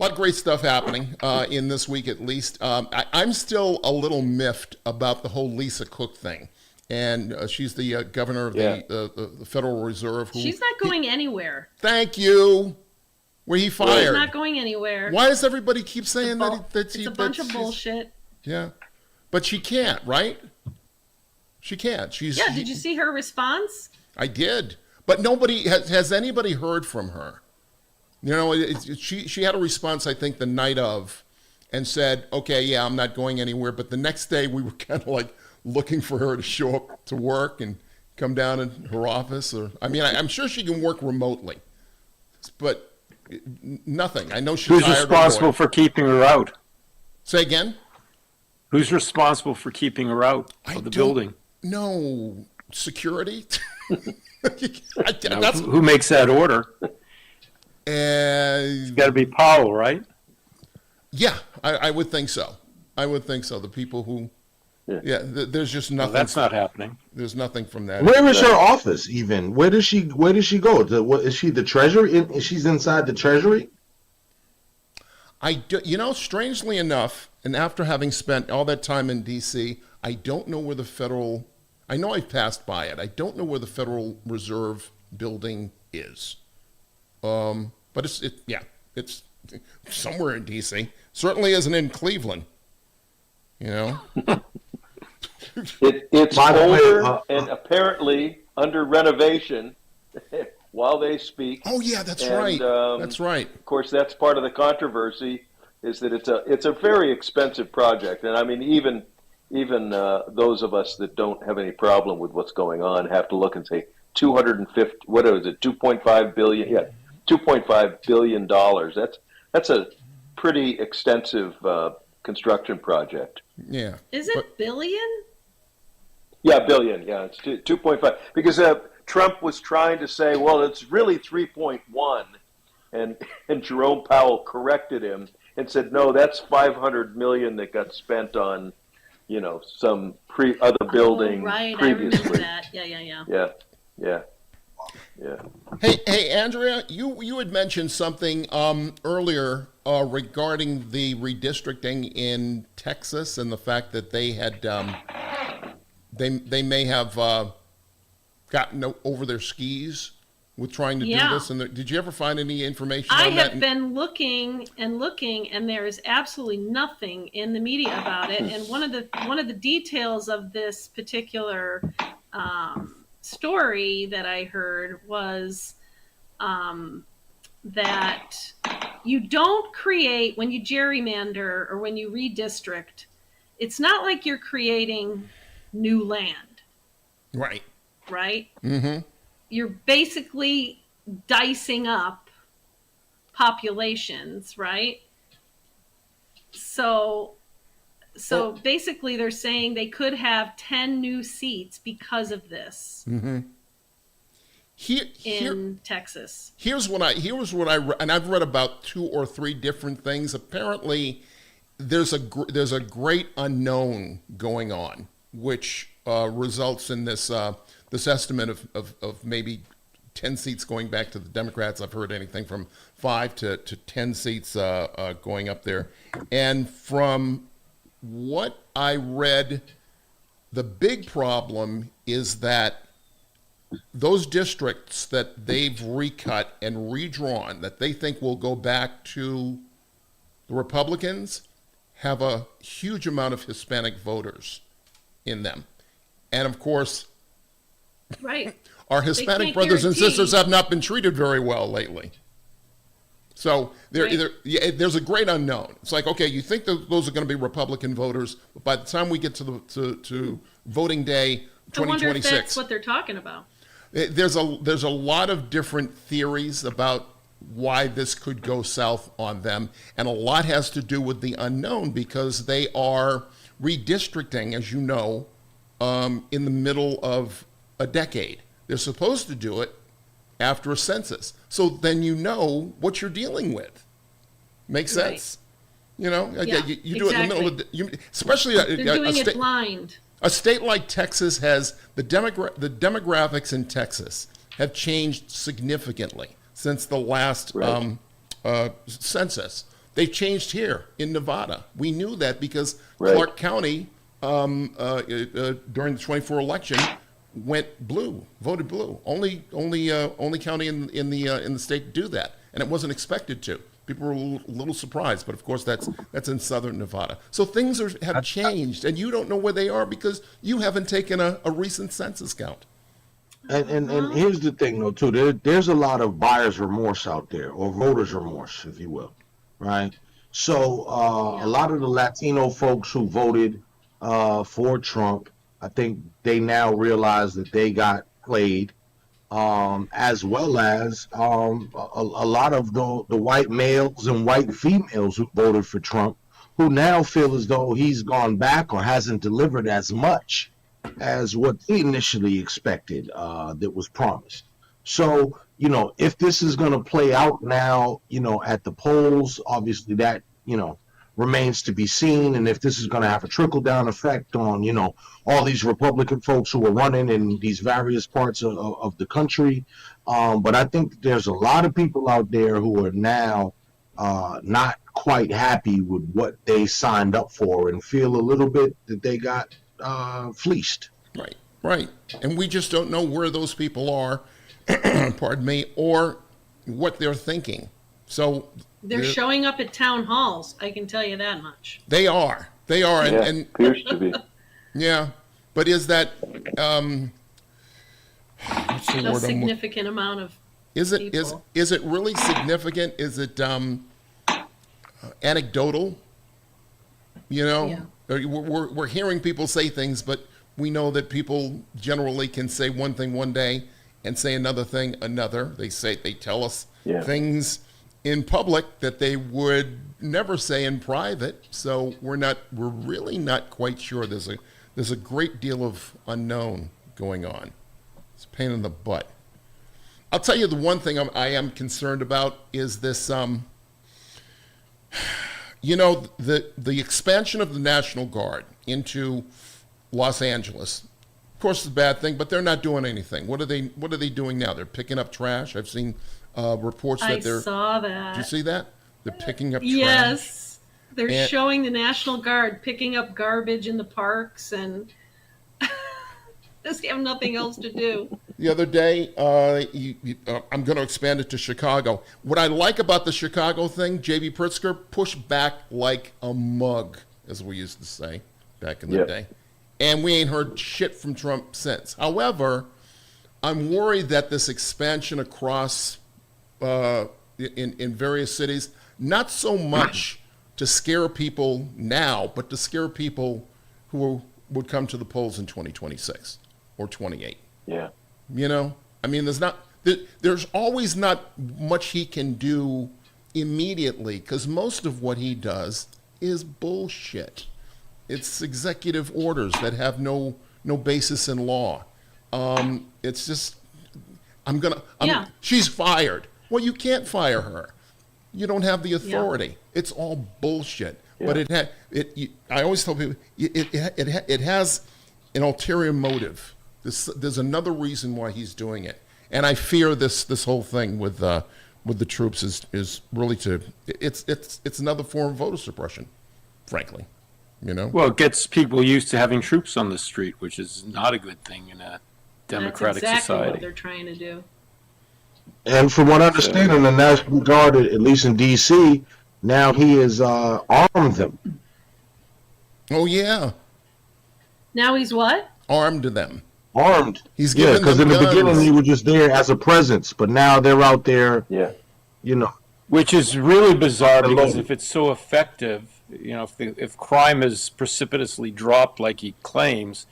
A lot of great stuff happening in this week, at least. I'm still a little miffed about the whole Lisa Cook thing. And she's the governor of the Federal Reserve. She's not going anywhere. Thank you. Where he fired. She's not going anywhere. Why does everybody keep saying that? It's a bunch of bullshit. Yeah. But she can't, right? She can't. Did you see her response? I did. But nobody, has anybody heard from her? You know, she had a response, I think, the night of, and said, okay, yeah, I'm not going anywhere. But the next day we were kind of like looking for her to show up to work and come down in her office. I'm sure she can work remotely, but nothing. I know she's Who's responsible for keeping her out? Say again? Who's responsible for keeping her out of the building? No, security. Who makes that order? It's got to be Powell, right? Yeah, I would think so. The people who, there's just nothing. Well, that's not happening. There's nothing from that. Where is her office even? Where does she go? Is she the treasury? She's inside the treasury? Strangely enough, and after having spent all that time in D.C., I don't know where the Federal, I know I've passed by it. I don't know where the Federal Reserve building is. But it's somewhere in D.C. Certainly isn't in Cleveland. You know? It's older and apparently under renovation while they speak. Oh yeah, that's right. That's right. Of course, that's part of the controversy, is that it's a very expensive project, and I mean even those of us that don't have any problem with what's going on have to look and say 250. What is it? 2.5 billion. Yeah, 2.5 billion dollars. That's a pretty extensive construction project. Yeah. Is it billion? Yeah, billion. Yeah, it's 2.5 because Trump was trying to say, well, it's really 3.1, and Jerome Powell corrected him and said, no, that's 500 million that got spent on, some other building previously. I remember that. Yeah. Hey, Andrea, you had mentioned something earlier regarding the redistricting in Texas and the fact that they had they may have gotten over their skis with trying to do this. And did you ever find any information on that? I have been looking, and there is absolutely nothing in the media about it. And one of the details of this particular story that I heard was that you don't create, when you gerrymander or when you redistrict, it's not like you're creating new land. Right. Right? Mm-hmm. You're basically dicing up populations, right? So basically they're saying they could have 10 new seats because of this. Mm-hmm. In Texas. Here's what I read, and I've read about 2 or 3 different things. Apparently there's a great unknown going on, which results in this estimate of maybe 10 seats going back to the Democrats. I've heard anything from 5 to 10 seats going up there. And from what I read, the big problem is that those districts that they've recut and redrawn that they think will go back to the Republicans have a huge amount of Hispanic voters in them. And of course, right, our Hispanic brothers and sisters have not been treated very well lately. So there's a great unknown. It's like, okay, you think that those are going to be Republican voters, but by the time we get to voting day 2026, I wonder if that's what they're talking about. There's a lot of different theories about why this could go south on them, and a lot has to do with the unknown because they are redistricting, as you know, in the middle of a decade. They're supposed to do it after a census, so then you know what you're dealing with. Makes sense? Right. You do it in the middle of especially they're doing it blind. A state like Texas has the demographics in Texas have changed significantly since the last census. They changed here in Nevada. We knew that because Right. Clark County during the 24 election went blue, voted blue. Only county in the state to do that, and it wasn't expected to. People were a little surprised, but of course that's in southern Nevada. So things have changed, and you don't know where they are because you haven't taken a recent census count. And here's the thing though too. There's a lot of buyer's remorse out there, or voter's remorse, if you will, right? So a lot of the Latino folks who voted for Trump, I think they now realize that they got played, as well as a lot of the white males and white females who voted for Trump, who now feel as though he's gone back or hasn't delivered as much as what they initially expected that was promised. So, if this is going to play out now, at the polls, obviously that, remains to be seen. And if this is going to have a trickle down effect on, all these Republican folks who are running in these various parts of the country. But I think there's a lot of people out there who are now not quite happy with what they signed up for and feel a little bit that they got fleeced. Right. And we just don't know where those people are, pardon me, or what they're thinking. So They're showing up at town halls. I can tell you that much. they are. Yeah, And appears to be. yeah, but is that what's the A word? significant amount of Is it people. is it really significant? Is it anecdotal? Yeah. We're hearing people say things, but we know that people generally can say one thing one day and say another thing another. They tell us things in public that they would never say in private. So we're really not quite sure. There's a great deal of unknown going on. It's a pain in the butt. I'll tell you the one thing I am concerned about is this. The expansion of the National Guard into Los Angeles. Of course, it's a bad thing, but they're not doing anything. What are they doing now? They're picking up trash. I've seen reports that I they're. saw that. Did you see that? They're picking up trash. Yes. They're And- showing the National Guard picking up garbage in the parks and just have nothing else to do. The other day, I'm going to expand it to Chicago. What I like about the Chicago thing, J.B. Pritzker pushed back like a mug, as we used to say back in the day. And we ain't heard shit from Trump since. However, I'm worried that this expansion across in various cities, not so much to scare people now, but to scare people who would come to the polls in 2026 or 28. Yeah. There's always not much he can do immediately because most of what he does is bullshit. It's executive orders that have no basis in law. It's just, she's fired. Well, you can't fire her. You don't have the authority. Yeah. It's all bullshit. Yeah. But I always tell people it has an ulterior motive. There's another reason why he's doing it, and I fear this whole thing with the troops is really it's another form of voter suppression, frankly. Well, it gets people used to having troops on the street, which is not a good thing in a democratic That's exactly society. what they're trying to do. And from what I understand, in the National Guard, at least in D.C., now he has armed them. Oh yeah. Now he's what? Armed them. Armed. He's giving because in the guns. beginning you were just there as a presence, but now they're out there. Yeah. Which is really bizarre because if it's so effective, if crime is precipitously dropped like he claims,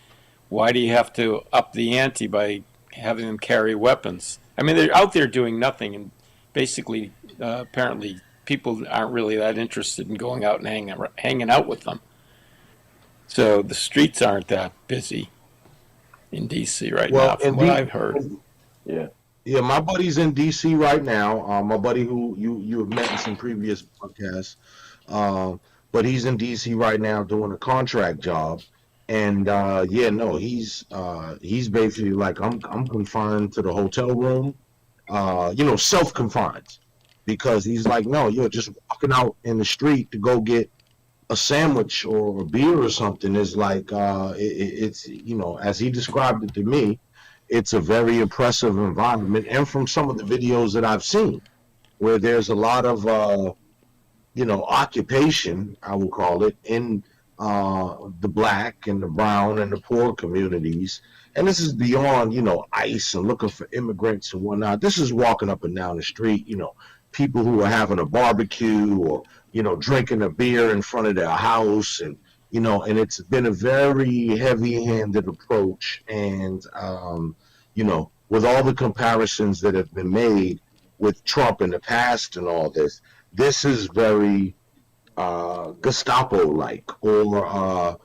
why do you have to up the ante by having them carry weapons? I mean, they're out there doing nothing, and basically, apparently, people aren't really that interested in going out and hanging out with them. So the streets aren't that busy in D.C. right now, from what I've heard. Yeah. Yeah, my buddy's in D.C. right now. My buddy who you have met in some previous podcasts, but he's in D.C. right now doing a contract job, and he's basically like I'm confined to the hotel room, self-confined, because he's like, no, you're just walking out in the street to go get a sandwich or a beer or something is like it's as he described it to me, it's a very oppressive environment. And from some of the videos that I've seen, where there's a lot of occupation, I will call it, in the black and the brown and the poor communities. And this is beyond, ICE and looking for immigrants and whatnot. This is walking up and down the street, people who are having a barbecue or, drinking a beer in front of their house. And it's been a very heavy handed approach. And, with all the comparisons that have been made with Trump in the past and all this, this is very Gestapo-like, or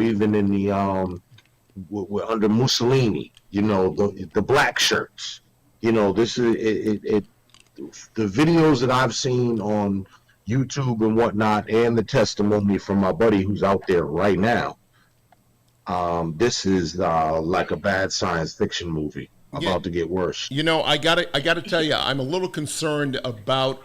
even in the we're under Mussolini, the black shirts. This is it. The videos that I've seen on YouTube and whatnot, and the testimony from my buddy who's out there right now. This is like a bad science fiction movie about to get worse. I gotta tell you, I'm a little concerned about.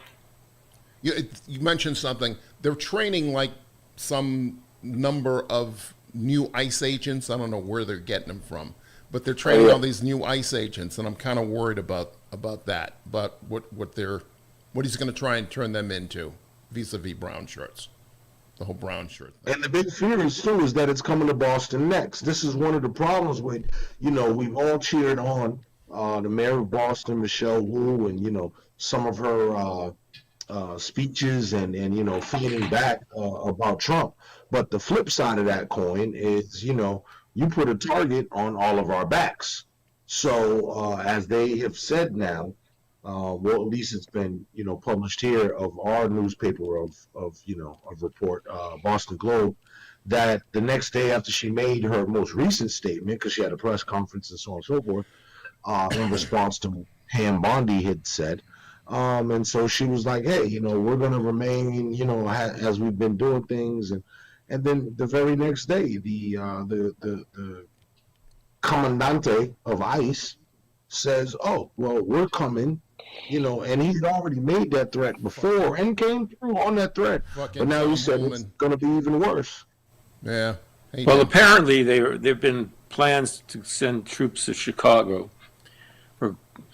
You mentioned something. They're training like some number of new ICE agents. I don't know where they're getting them from, but they're training all these new ICE agents, and I'm kind of worried about that. But what he's going to try and turn them into vis-a-vis brown shirts, the whole brown shirt thing. And the big fear is too is that it's coming to Boston next. This is one of the problems with we've all cheered on the mayor of Boston, Michelle Wu, and some of her speeches and feeding back about Trump. But the flip side of that coin is, you put a target on all of our backs. So as they have said now, well, at least it's been, published here of our newspaper of report, Boston Globe, that the next day after she made her most recent statement, because she had a press conference and so on and so forth, in response to Pam Bondi had said, and so she was like, hey, we're going to remain, as we've been doing things. And then the very next day, the commandante of ICE says, oh, well, we're coming, and he'd already made that threat before and came through on that threat. But now he said it's going to be even worse. Yeah. Well, apparently there've been plans to send troops to Chicago.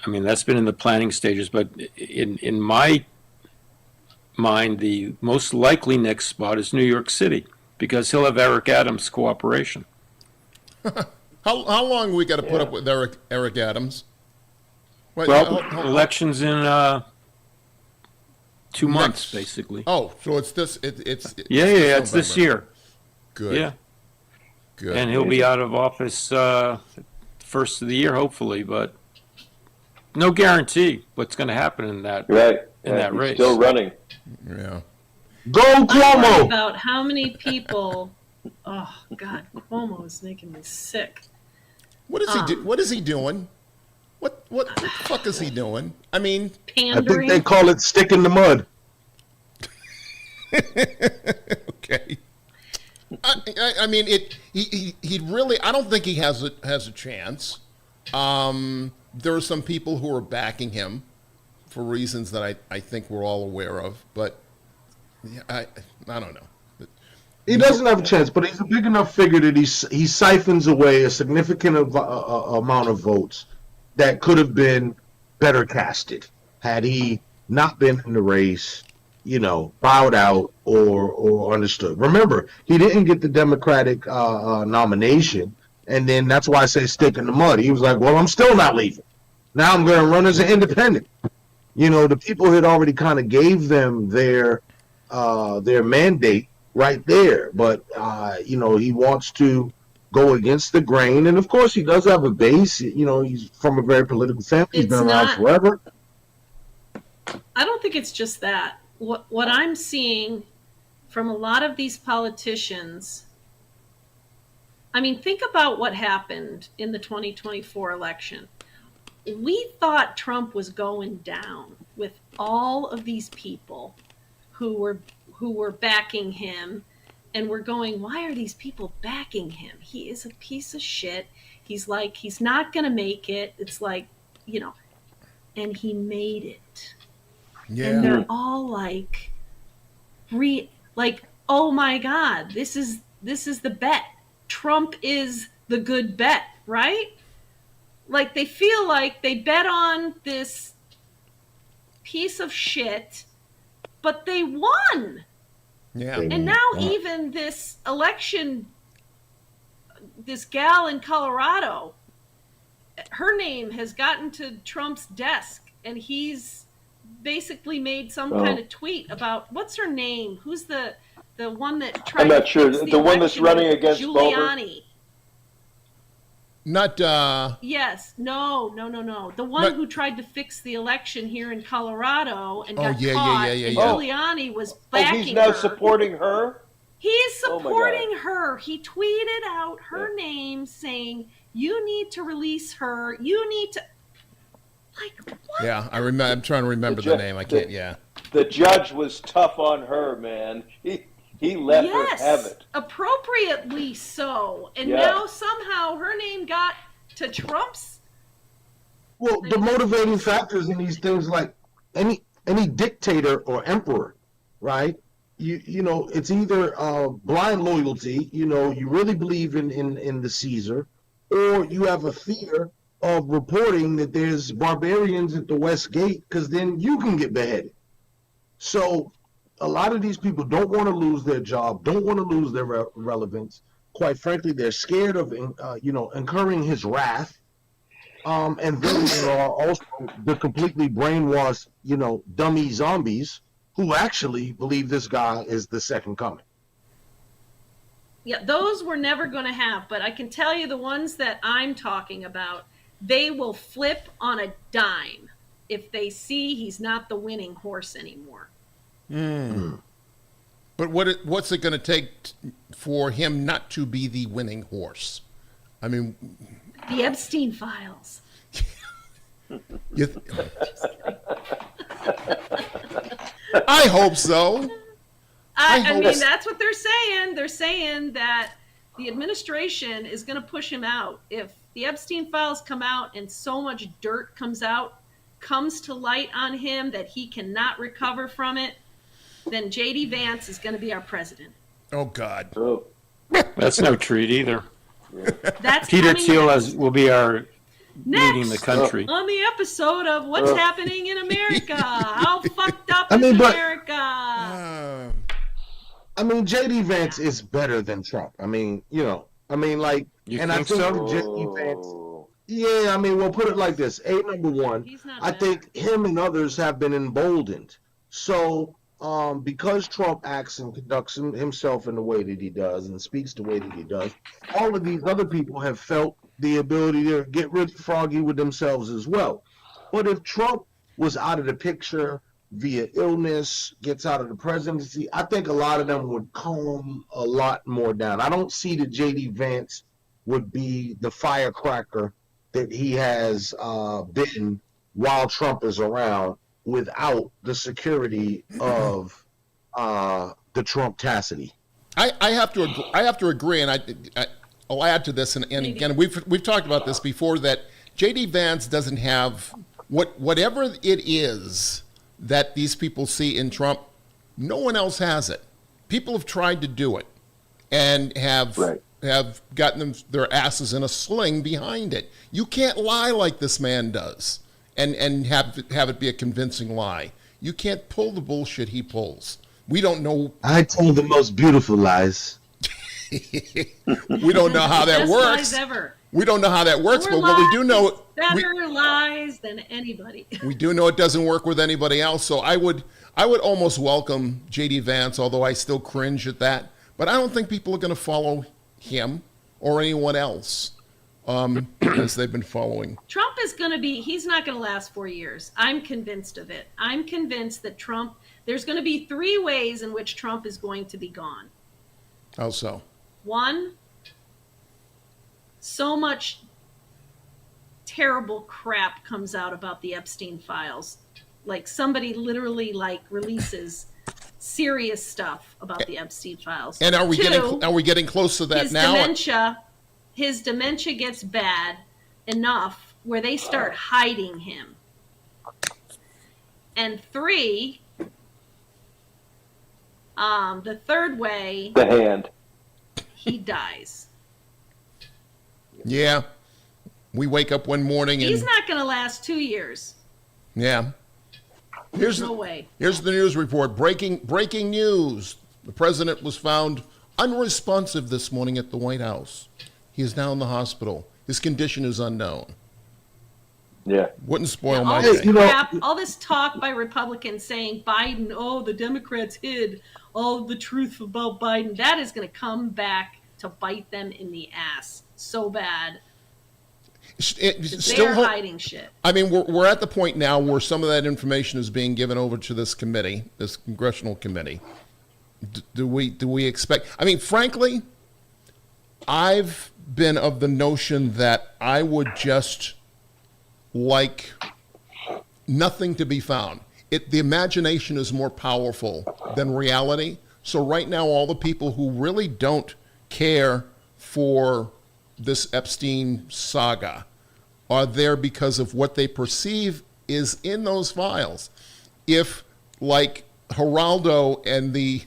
That's been in the planning stages, but in my mind, the most likely next spot is New York City, because he'll have Eric Adams' cooperation. How long we got to put up with Eric Adams? Wait, elections in 2 months, basically. Oh, so it's this? It's it's this year. Good. Yeah. Good. And he'll be out of office first of the year, hopefully, but no guarantee what's going to happen in that that race. Still running. Yeah. Go I'm worried Cuomo! about how many people. Oh God, Cuomo is making me sick. What is he doing? What the fuck is he doing? I mean, Pandering. I think they call it stick in the mud. okay. I mean, he really. I don't think he has a chance. There are some people who are backing him for reasons that I think we're all aware of, but I don't know. He doesn't have a chance, but he's a big enough figure that he siphons away a significant amount of votes that could have been better casted had he not been in the race, bowed out or understood. Remember, he didn't get the Democratic nomination, and then that's why I say stick in the mud. He was like, well, I'm still not leaving. Now I'm going to run as an independent. The people had already kind of gave them their mandate right there, but he wants to go against the grain, and of course he does have a base. He's from a very political family. He's been around forever. I don't think it's just that. What I'm seeing from a lot of these politicians, think about what happened in the 2024 election. We thought Trump was going down with all of these people who were backing him, and we're going, why are these people backing him? He is a piece of shit. He's not going to make it. It's like, and he made it. Yeah. And they're all like, like, oh my God, this is the bet. Trump is the good bet, right? Like they feel like they bet on this piece of shit, but they won. Yeah. And now even this election, this gal in Colorado, her name has gotten to Trump's desk, and he's basically made some kind of tweet about, what's her name? Who's the one that tried I'm not to sure. fix The one that's election running with against Giuliani. Not Yes, no. The one who tried to fix the election here in Colorado and got caught. And Giuliani was backing he's now her. supporting her? He's Oh my supporting her. He tweeted out her name saying, "You need to release her. You need to." Like what? Yeah, I remember. I'm trying to remember the name. I can't. Yeah. The judge was tough on her, man. He let her have it. Appropriately so. And Yeah. now somehow her name got to Trump's. Well, the motivating factors in these things, like any dictator or emperor, right? You know, it's either blind loyalty, you know, you really believe in the Caesar, or you have a fear of reporting that there's barbarians at the West Gate, because then you can get beheaded. So a lot of these people don't want to lose their job, don't want to lose their relevance. Quite frankly, they're scared of incurring his wrath. And then there are also the completely brainwashed, dummy zombies who actually believe this guy is the second coming. Yeah, those we're never going to have, but I can tell you the ones that I'm talking about, they will flip on a dime if they see he's not the winning horse anymore. But what's it going to take for him not to be the winning horse? I mean, the Epstein files. I hope so. I mean, that's what they're saying. They're saying that the administration is going to push him out. If the Epstein files come out and so much dirt comes to light on him that he cannot recover from it, then J.D. Vance is going to be our president. Oh, God. Oh. That's no treat either. That's Peter coming Thiel next. will be our leading the Next country. on the episode of What's Happening in America. How fucked up I is mean, but- America? I mean, JD Vance is better than Trump. I mean, like, You and think I think so? JD Vance. Yeah, I mean, we'll put it like this: number one, He's not I better. think him and others have been emboldened. So, because Trump acts and conducts himself in the way that he does and speaks the way that he does, all of these other people have felt the ability to get really froggy with themselves as well. But if Trump was out of the picture via illness, gets out of the presidency, I think a lot of them would calm a lot more down. I don't see that J.D. Vance would be the firecracker that he has been while Trump is around without the security of the Trump-tacity. I have to agree, and I'll add to this. And again, we've talked about this before, that J.D. Vance doesn't have whatever it is that these people see in Trump. No one else has it. People have tried to do it and have gotten their asses in a sling behind it. You can't lie like this man does and have it be a convincing lie. You can't pull the bullshit he pulls. We don't know. I told the most beautiful lies. We don't know how that Best works. lies ever. We don't know how that works, More but what we do lies, know, better lies than anybody. we do know it doesn't work with anybody else. So I would almost welcome J.D. Vance, although I still cringe at that. But I don't think people are going to follow him or anyone else as they've been following. Trump is going to he's not going to last 4 years. I'm convinced of it. I'm convinced that there's going to be 3 ways in which Trump is going to be gone. How so? 1, so much terrible crap comes out about the Epstein files. Like somebody literally releases serious stuff about the Epstein files. And are we 2, getting close to that now? His dementia gets bad enough where they start hiding him. And three, the third way, The hand. he dies. Yeah. We wake up one morning and He's not going to last 2 years. yeah. Here's No way. Here's the news report. Breaking news. The president was found unresponsive this morning at the White House. He is now in the hospital. His condition is unknown. Yeah. Wouldn't spoil All my this day. crap, all this talk by Republicans saying Biden, oh, the Democrats hid all of the truth about Biden. That is going to come back to bite them in the ass so bad. They're hiding shit. I mean, we're at the point now where some of that information is being given over to this committee, this congressional committee. Do we expect? I mean, frankly, I've been of the notion that I would just like nothing to be found. The imagination is more powerful than reality. So right now, all the people who really don't care for this Epstein saga are there because of what they perceive is in those files. If, like Geraldo and the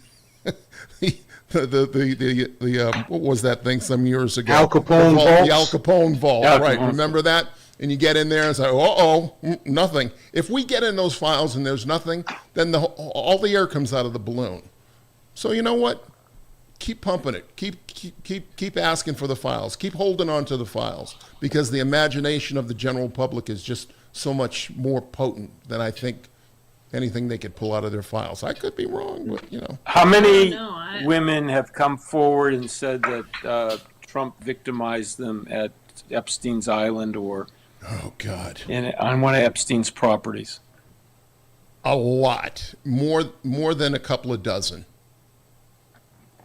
what was that thing some years ago? Al Capone The vaults? Al Capone vault, Al right? Capone. Remember that? And you get in there and say, nothing. If we get in those files and there's nothing, then all the air comes out of the balloon. So you know what? Keep pumping it. Keep asking for the files. Keep holding on to the files because the imagination of the general public is just so much more potent than I think anything they could pull out of their files. I could be wrong, but you know. How many I- women have come forward and said that Trump victimized them at Epstein's Island or Oh God, on one of Epstein's properties? a lot more than a couple of dozen.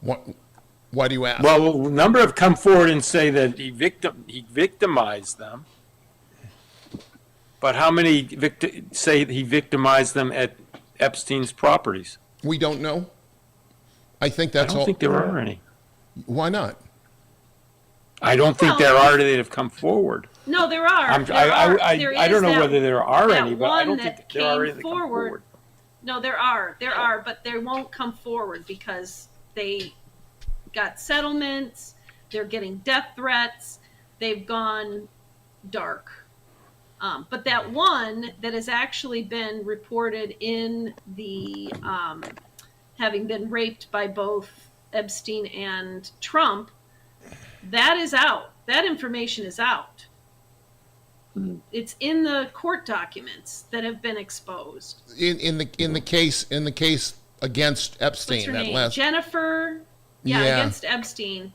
Why do you ask? Well, a number have come forward and say that he victimized them. But how many say he victimized them at Epstein's properties? We don't know. I think I that's don't all. think there are any. Why not? I don't think there are that have come forward. No, there are. I don't know whether there are that any, but I don't one think that there are came any that come forward. No, there are, but they won't come forward because they got settlements. They're getting death threats. They've gone dark. But that one that has actually been reported in the having been raped by both Epstein and Trump, that is out. That information is out. It's in the court documents that have been exposed. In the case against Epstein, What's her that name? last Jennifer. Yeah. Against Epstein.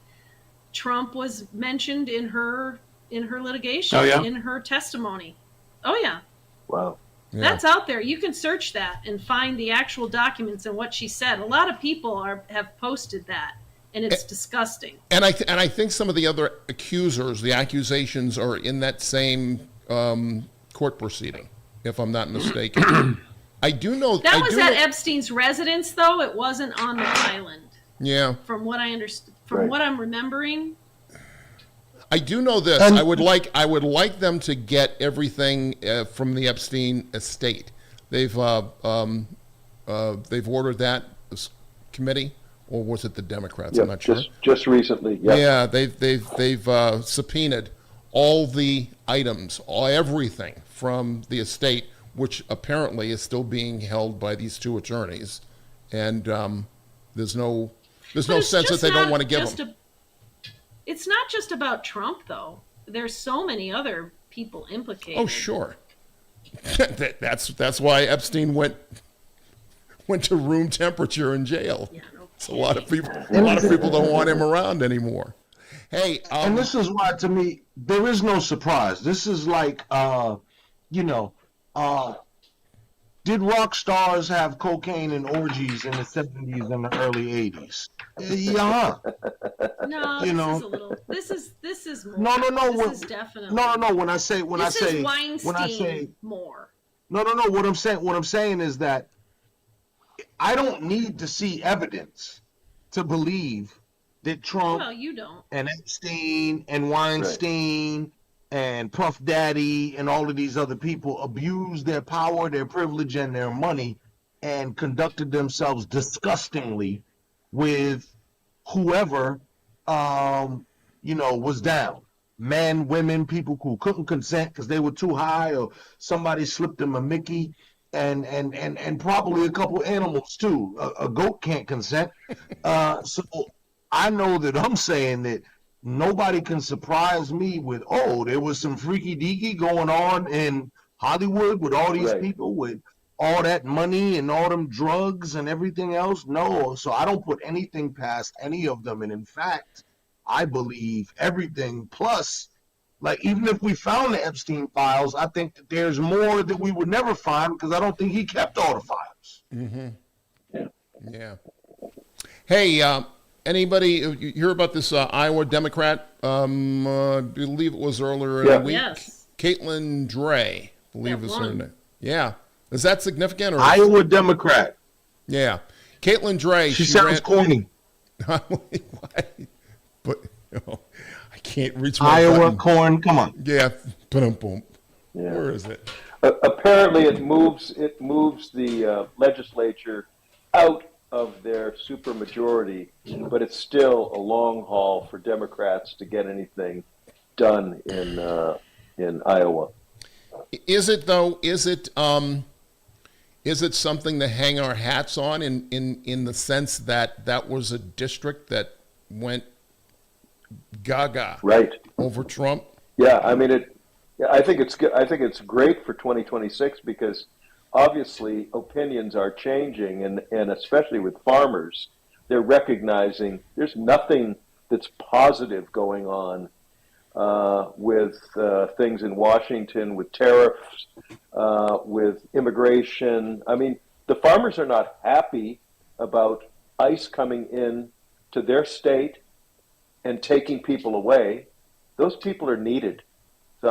Trump was mentioned in her litigation, Oh, yeah? in her testimony. Oh yeah. Wow. Yeah. That's out there. You can search that and find the actual documents and what she said. A lot of people have posted that, and it's disgusting. And I think some of the other accusers, the accusations, are in that same court proceeding, if I'm not mistaken. I do know That was at Epstein's residence, though. It wasn't on the island, Yeah, from what I understand. From Right. what I'm remembering. I do know this. And- I would like them to get everything from the Epstein estate. They've ordered that this committee, or was it the Democrats? I'm Yeah, not sure. just recently. Yeah. Yeah, they've subpoenaed all the items, everything from the estate, which apparently is still being held by these two attorneys, and there's no But sense it's that just they don't not want to give just them. It's not just about Trump, though. There's so many other people implicated. Oh, sure. that's why Epstein went to room temperature in jail. Yeah, no So a lot of kidding. people don't want him around anymore. Hey, And this is why, to me, there is no surprise. This is like, did rock stars have cocaine and orgies in the 70s and the early 80s? Yeah. No, You this know. is a little. This is more. No. This is definitely. No. When I say, This is Weinstein more. No. What I'm saying is that I don't need to see evidence to believe that Trump Well, you don't. and Epstein and Weinstein and Puff Daddy and all of these other people abused their power, their privilege, and their money and conducted themselves disgustingly with whoever, was down. Men, women, people who couldn't consent because they were too high, or somebody slipped them a Mickey, and probably a couple animals too. A goat can't consent. So I know that I'm saying that nobody can surprise me with, oh, there was some freaky deaky going on in Hollywood with all these Right. people with all that money and all them drugs and everything else. No, so I don't put anything past any of them. And in fact, I believe everything. Plus, like, even if we found the Epstein files, I think that there's more that we would never find because I don't think he kept all the files. Yeah. Hey, anybody you hear about this Iowa Democrat? I believe it was earlier in the week. Yes. Caitlin Dray, I believe That is her won. name. Yeah. Is that significant? Or Iowa Democrat. yeah. Caitlin Dray. She sounds corny. But I can't reach my Iowa button. corn. Come on. Yeah. Boom. Yeah. Where is it? Apparently, it moves the legislature out of their supermajority, but it's still a long haul for Democrats to get anything done in Iowa. Is it though? Is it something to hang our hats on in the sense that that was a district that went gaga Right. over Trump? Yeah, I mean it. Yeah, I think it's good. I think it's great for 2026 because obviously opinions are changing, and especially with farmers, they're recognizing there's nothing that's positive going on with things in Washington, with tariffs, with immigration. I mean, the farmers are not happy about ICE coming in to their state and taking people away. Those people are needed. So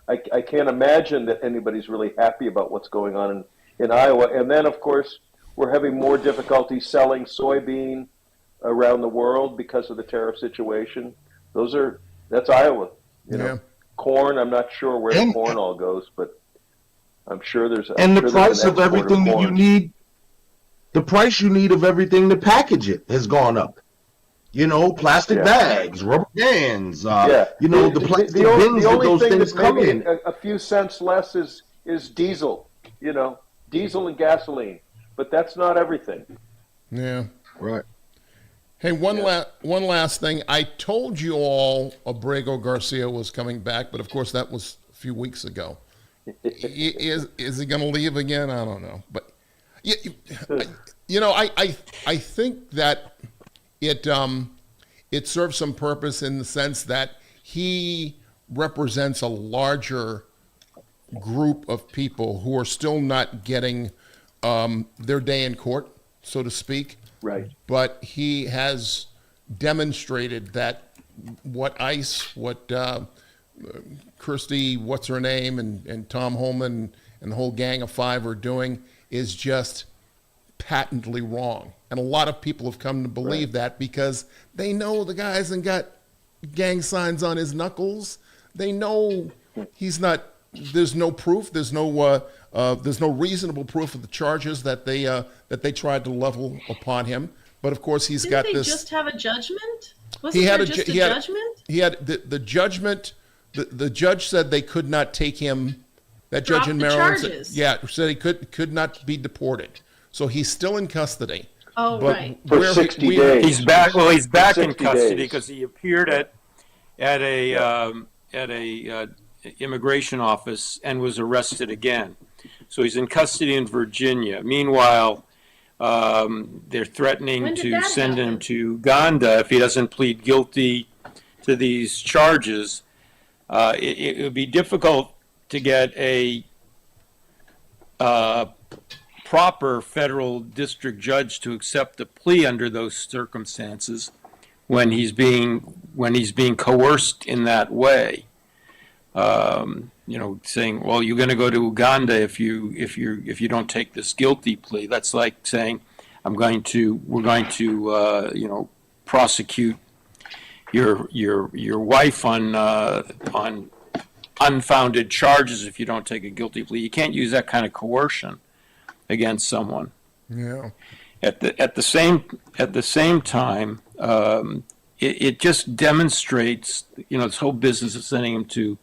I can't imagine that anybody's really happy about what's going on in Iowa. And then, of course, we're having more difficulty selling soybean around the world because of the tariff situation. That's Iowa. You know, Yeah. corn. I'm not sure where the corn all goes, but I'm sure there's. And the there's price an of export everything that you corn. need, the price you need of everything to package it has gone up. Plastic Yeah. bags, rubber bands, Yeah. the plastic bins that those things come maybe in. a few cents less is diesel. Diesel and gasoline, but that's not everything. Yeah. Right. Hey, one last thing. I told you all Abrego Garcia was coming back, but of course that was a few weeks ago. Is he going to leave again? I don't know, but I think that it serves some purpose in the sense that he represents a larger group of people who are still not getting their day in court, so to speak. Right. But he has demonstrated that what ICE, what Kirsty, what's her name, and Tom Holman and the whole gang of five are doing is just patently wrong. And a lot of people have come to believe that because they know the guy hasn't got gang signs on his knuckles. They know he's not. There's no proof. There's no reasonable proof of the charges that they tried to level upon him. But of course, he's Didn't got they this. just have a judgment? Wasn't He had there a just ju- a he had- judgment? He had the judgment. The judge said they could not take him. That judge Drop in the Maryland charges. said he could not be deported. So he's still in custody. Oh, But right. For where 60 we- days. He's back. Well, he's back in 60 custody days. because he appeared at a immigration office and was arrested again. So he's in custody in Virginia. Meanwhile, they're threatening When did to that send him happen? to Uganda if he doesn't plead guilty to these charges. It would be difficult to get a proper federal district judge to accept a plea under those circumstances when he's being coerced in that way. Saying, "Well, you're going to go to Uganda if you don't take this guilty plea." That's like saying, we're going to prosecute, your wife on unfounded charges if you don't take a guilty plea. You can't use that kind of coercion against someone. Yeah. At the same time, it just demonstrates, this whole business of sending him to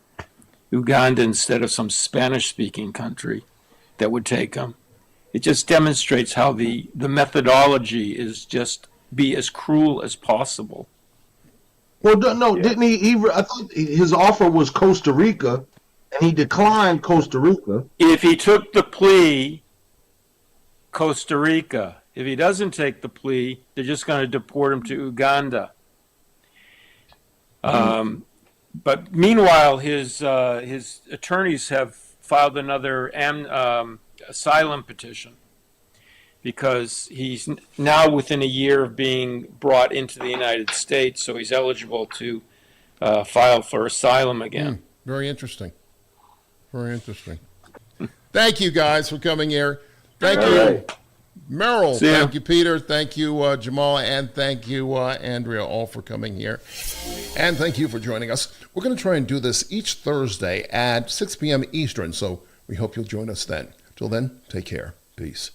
Uganda instead of some Spanish-speaking country that would take him. It just demonstrates how the methodology is just be as cruel as possible. Well, no, didn't he? I thought his offer was Costa Rica, and he declined Costa Rica. If he took the plea, Costa Rica. If he doesn't take the plea, they're just going to deport him to Uganda. But meanwhile, his attorneys have filed another asylum petition because he's now within a year of being brought into the United States, so he's eligible to file for asylum again. Very interesting. Very interesting. Thank you guys for coming here. Thank you. Right. Merrill, See ya. thank you, Peter. Thank you, Jamala, and thank you, Andrea, all for coming here. And thank you for joining us. We're going to try and do this each Thursday at 6 p.m. Eastern, so we hope you'll join us then. Till then, take care. Peace.